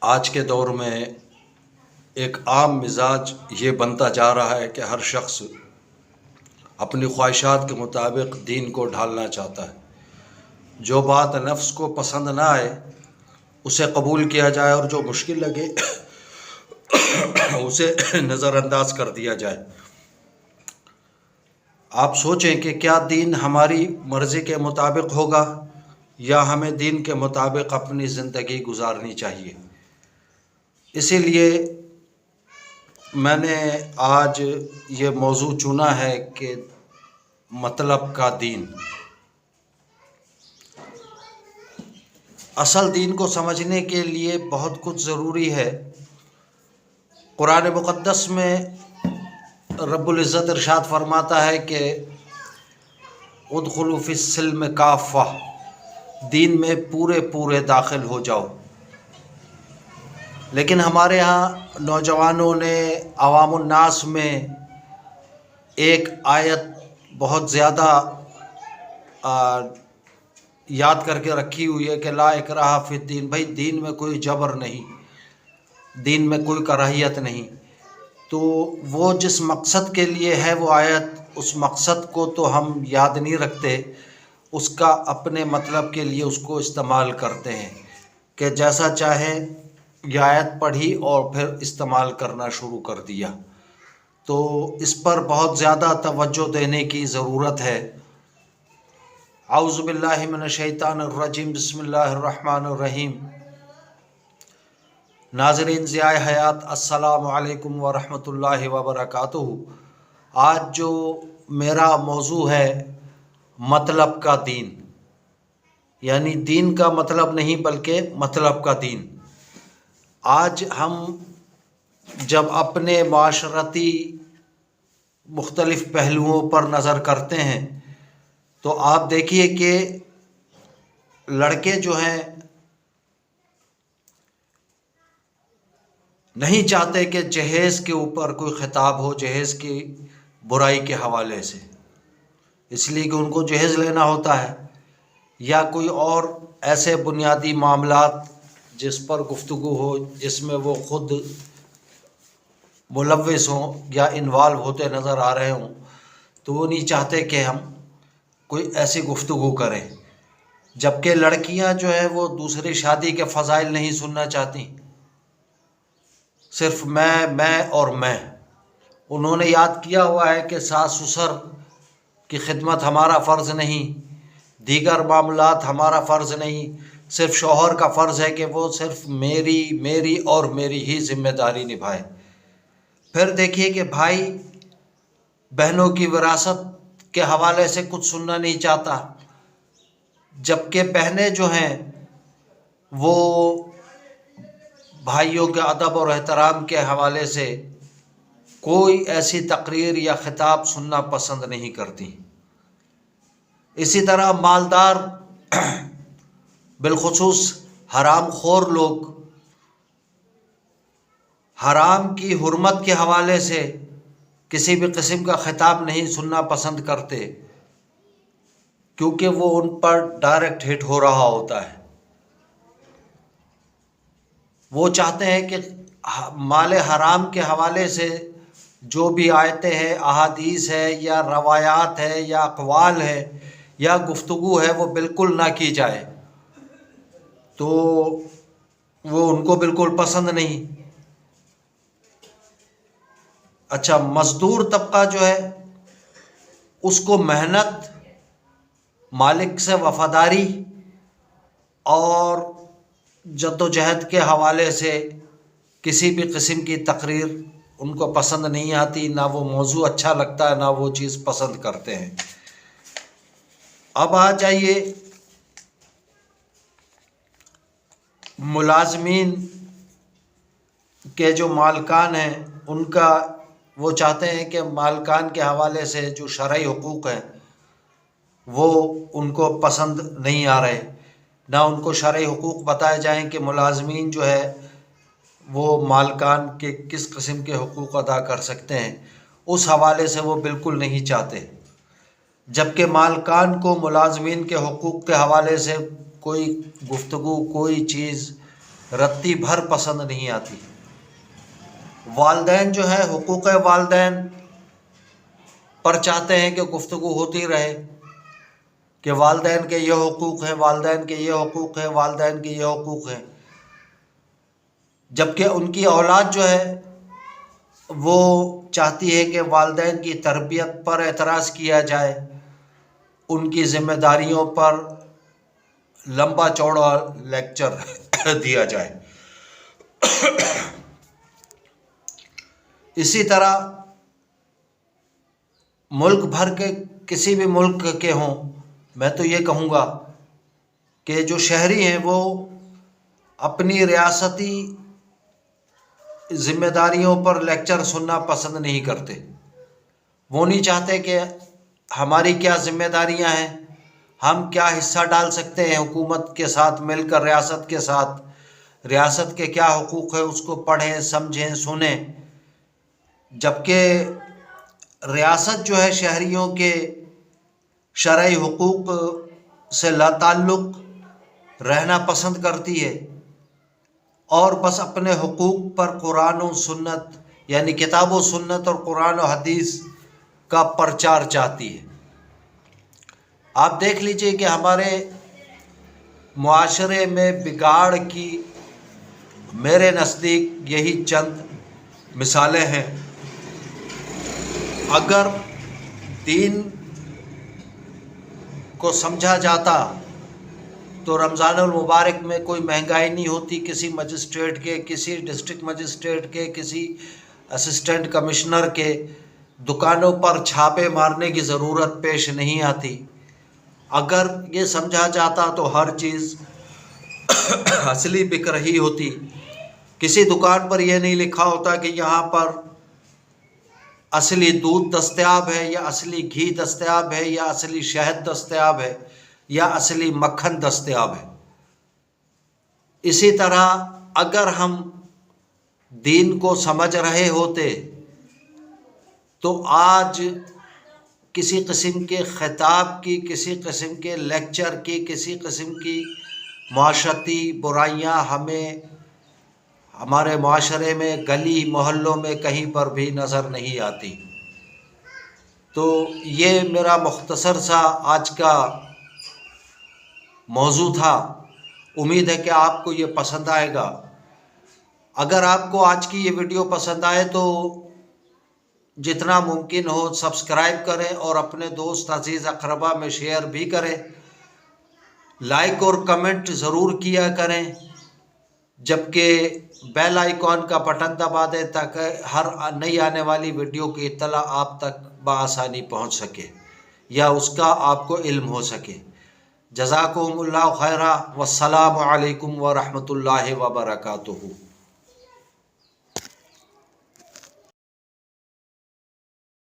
آج کے دور میں ایک عام مزاج یہ بنتا جا رہا ہے کہ ہر شخص اپنی خواہشات کے مطابق دین کو ڈھالنا چاہتا ہے۔ جو بات نفس کو پسند نہ آئے اسے قبول کیا جائے اور جو مشکل لگے اسے نظر انداز کر دیا جائے۔ آپ سوچیں کہ کیا دین ہماری مرضی کے مطابق ہوگا یا ہمیں دین کے مطابق اپنی زندگی گزارنی چاہیے۔ اسی لیے میں نے آج یہ موضوع چنا ہے کہ مطلب کا دین۔ اصل دین کو سمجھنے کے لیے بہت کچھ ضروری ہے۔ قرآن مقدس میں رب العزت ارشاد فرماتا ہے کہ ادخلوا فی السلم کافہ، دین میں پورے داخل ہو جاؤ۔ لیکن ہمارے ہاں نوجوانوں نے عوام الناس میں ایک آیت بہت زیادہ یاد کر کے رکھی ہوئی ہے کہ لا اکراہ فی الدین، بھائی دین میں کوئی جبر نہیں، دین میں کوئی کراہیت نہیں۔ تو وہ جس مقصد کے لیے ہے وہ آیت، اس مقصد کو تو ہم یاد نہیں رکھتے، اس کا اپنے مطلب کے لیے اس کو استعمال کرتے ہیں کہ جیسا چاہے یہ آیت پڑھی اور پھر استعمال کرنا شروع کر دیا۔ تو اس پر بہت زیادہ توجہ دینے کی ضرورت ہے۔ اعوذ باللہ من الشیطان الرجیم، بسم اللہ الرحمن الرحیم۔ ناظرین ضیاء حیات، السلام علیکم ورحمۃ اللہ وبرکاتہ۔ آج جو میرا موضوع ہے مطلب کا دین، یعنی دین کا مطلب نہیں بلکہ مطلب کا دین۔ آج ہم جب اپنے معاشرتی مختلف پہلوؤں پر نظر کرتے ہیں تو آپ دیکھیے کہ لڑکے جو ہیں نہیں چاہتے کہ جہیز کے اوپر کوئی خطاب ہو، جہیز کی برائی کے حوالے سے، اس لیے کہ ان کو جہیز لینا ہوتا ہے، یا کوئی اور ایسے بنیادی معاملات جس پر گفتگو ہو جس میں وہ خود ملوث ہوں یا انوالو ہوتے نظر آ رہے ہوں، تو وہ نہیں چاہتے کہ ہم کوئی ایسی گفتگو کریں۔ جبکہ لڑکیاں جو ہیں وہ دوسری شادی کے فضائل نہیں سننا چاہتی، صرف میں اور میں۔ انہوں نے یاد کیا ہوا ہے کہ ساس سسر کی خدمت ہمارا فرض نہیں، دیگر معاملات ہمارا فرض نہیں، صرف شوہر کا فرض ہے کہ وہ صرف میری اور میری ہی ذمہ داری نبھائے۔ پھر دیکھیے کہ بھائی بہنوں کی وراثت کے حوالے سے کچھ سننا نہیں چاہتا، جبکہ بہنیں جو ہیں وہ بھائیوں کے ادب اور احترام کے حوالے سے کوئی ایسی تقریر یا خطاب سننا پسند نہیں کرتی۔ اسی طرح مالدار بالخصوص حرام خور لوگ حرام کی حرمت کے حوالے سے کسی بھی قسم کا خطاب نہیں سننا پسند کرتے، کیونکہ وہ ان پر ڈائریکٹ ہٹ ہو رہا ہوتا ہے۔ وہ چاہتے ہیں کہ مال حرام کے حوالے سے جو بھی آیتیں ہیں، احادیث ہے یا روایات ہے یا اقوال ہے یا گفتگو ہے وہ بالکل نہ کی جائے، تو وہ ان کو بالکل پسند نہیں۔ اچھا، مزدور طبقہ جو ہے اس کو محنت، مالک سے وفاداری اور جد و جہد کے حوالے سے کسی بھی قسم کی تقریر ان کو پسند نہیں آتی، نہ وہ موضوع اچھا لگتا ہے، نہ وہ چیز پسند کرتے ہیں۔ اب آ جائیے ملازمین کے جو مالکان ہیں ان کا، وہ چاہتے ہیں کہ مالکان کے حوالے سے جو شرعی حقوق ہیں وہ ان کو پسند نہیں آ رہے، نہ ان کو شرعی حقوق بتائے جائیں کہ ملازمین جو ہے وہ مالکان کے کس قسم کے حقوق ادا کر سکتے ہیں، اس حوالے سے وہ بالکل نہیں چاہتے۔ جبکہ مالکان کو ملازمین کے حقوق کے حوالے سے کوئی گفتگو، کوئی چیز رتی بھر پسند نہیں آتی۔ والدین جو ہے حقوق والدین پر چاہتے ہیں کہ گفتگو ہوتی رہے کہ والدین کے یہ حقوق ہیں، والدین کے یہ حقوق ہیں، والدین کے یہ حقوق ہیں، جبکہ ان کی اولاد جو ہے وہ چاہتی ہے کہ والدین کی تربیت پر اعتراض کیا جائے، ان کی ذمہ داریوں پر لمبا چوڑا لیکچر دیا جائے۔ اسی طرح ملک بھر کے کسی بھی ملک کے ہوں، میں تو یہ کہوں گا کہ جو شہری ہیں وہ اپنی ریاستی ذمہ داریوں پر لیکچر سننا پسند نہیں کرتے۔ وہ نہیں چاہتے کہ ہماری کیا ذمہ داریاں ہیں، ہم کیا حصہ ڈال سکتے ہیں حکومت کے ساتھ مل کر، ریاست کے ساتھ، ریاست کے کیا حقوق ہے اس کو پڑھیں، سمجھیں، سنیں۔ جبکہ ریاست جو ہے شہریوں کے شرعی حقوق سے لا تعلق رہنا پسند کرتی ہے، اور بس اپنے حقوق پر قرآن و سنت یعنی کتاب و سنت اور قرآن و حدیث کا پرچار چاہتی ہے۔ آپ دیکھ لیجئے کہ ہمارے معاشرے میں بگاڑ کی میرے نزدیک یہی چند مثالیں ہیں۔ اگر دین کو سمجھا جاتا تو رمضان المبارک میں کوئی مہنگائی نہیں ہوتی، کسی مجسٹریٹ کے، کسی ڈسٹرکٹ مجسٹریٹ کے، کسی اسسٹنٹ کمشنر کے دکانوں پر چھاپے مارنے کی ضرورت پیش نہیں آتی۔ اگر یہ سمجھا جاتا تو ہر چیز اصلی بک رہی ہوتی، کسی دکان پر یہ نہیں لکھا ہوتا کہ یہاں پر اصلی دودھ دستیاب ہے، یا اصلی گھی دستیاب ہے، یا اصلی شہد دستیاب ہے، یا اصلی مکھن دستیاب ہے۔ اسی طرح اگر ہم دین کو سمجھ رہے ہوتے تو آج کسی قسم کے خطاب کی، کسی قسم کے لیکچر کی، کسی قسم کی معاشرتی برائیاں ہمیں ہمارے معاشرے میں، گلی محلوں میں کہیں پر بھی نظر نہیں آتی۔ تو یہ میرا مختصر سا آج کا موضوع تھا۔ امید ہے کہ آپ کو یہ پسند آئے گا۔ اگر آپ کو آج کی یہ ویڈیو پسند آئے تو جتنا ممکن ہو سبسکرائب کریں، اور اپنے دوست عزیز اقربا میں شیئر بھی کریں، لائک اور کمنٹ ضرور کیا کریں، جبکہ بیل آئیکن کا بٹن دبا دیں تاکہ ہر نئی آنے والی ویڈیو کی اطلاع آپ تک بآسانی پہنچ سکے، یا اس کا آپ کو علم ہو سکے۔ جزاکم اللہ خیرہ، والسلام علیکم ورحمۃ اللہ وبرکاتہ۔